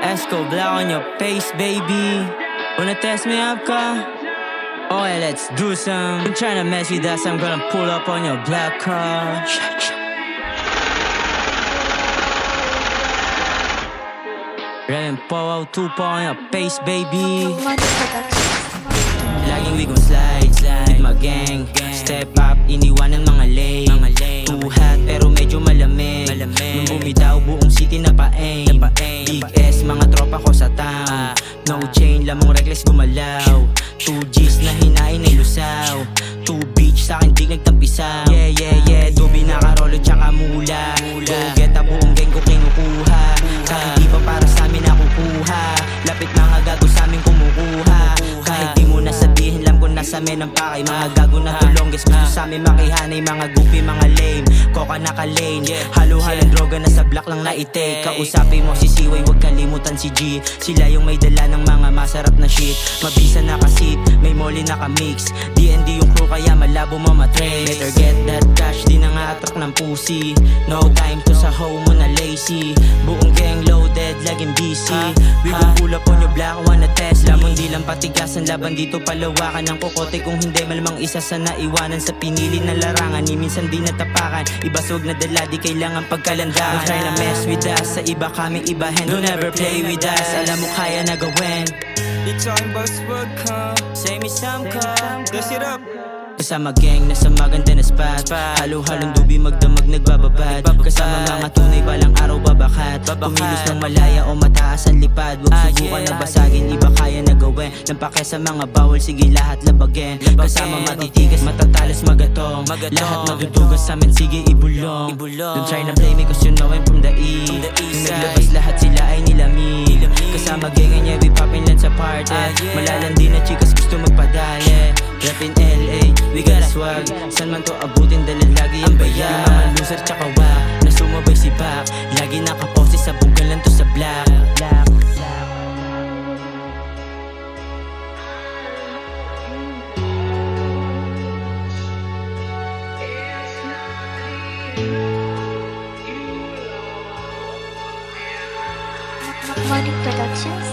Esco black on your face, baby. Wanna test me up, car? Oh, yeah, let's do some. I'm tryna mess with us, I'm gonna pull up on your black car. Rain po, 2 po on your face, baby. Laging we gon' slide with my gang. Step up, iniwan ng mga lane. Too hot pero medyo malamig. Nung bumitaw buong city na pa-aim. Big S, mga tropa ko sa town. No chain, lamang reckless gumalaw. 2 G's na hinain ay lusaw. 2 beach sa'kin di nagtampisaw. Yeah, Dubi nakarolo tsaka mula. Go get a buong gang ko kinukuha. Kahit di pa para sa'min nakukuha. Lapit mga gago sa'min kumukuha. Kahit di mo nasabihin, lam ko nasa men ang pakay. Mga gago na tulongges, gusto sa'min makihanay. Mga goofy, mga lame, koka naka-lane. Halo-halong droga na sa block lang na i-take. Kausapin mo si Siway, wag kalimutan si G. Sila yung may dala ng mga masarap na shit. Mabisa nakasip, may molly nakamix. D&D yung crew kaya malabo mamatrace. Better get that cash, di na nga attract ng pussy. No time to sa hoe mo na lazy. Buong gang loaded, laging busy. We gon' pull up on your black, wanna test me. Lamon di lang patigasan, laban dito palawakan ng kokote. Kung hindi malamang isa sa naiwanan sa pinili na larangan. Ni minsan di natapakan, ibasog na dala di kailangan pagkalandahan. Don't try na mess with us, sa iba kaming ibahin. Don't ever play with us, alam mo kaya na gawin. It's all about swag, huh? Say me some Dust it up. Kasama gang, nasa maganda na spot. Halo-halong dubi, magdamag nagbababad. Kasama mga tunay, balang araw babakat. Kumilos ng malaya o mataas ang lipad. Huwag subukan na basagin, iba kaya na gawin. Lampake sa mga bawal, sige lahat labagin. Kasama matitigas, matatalas magatong. Lahat madudugas sa amin, sige ibulong. Don't try na blame me cause you know I'm from the east. Nung naglabas lahat sila ay nilamig. Kasama gang and yeah, we poppin' lang sa party. Malalandi na chikas gusto magpadali. Rappin' LA, we got a swag. San man to abutin dahil lagi ang bayag. Yung mga loser tsaka wak na sumabay si Bak. Lagi nakapose sa bugal lang to sa black. Money Productions.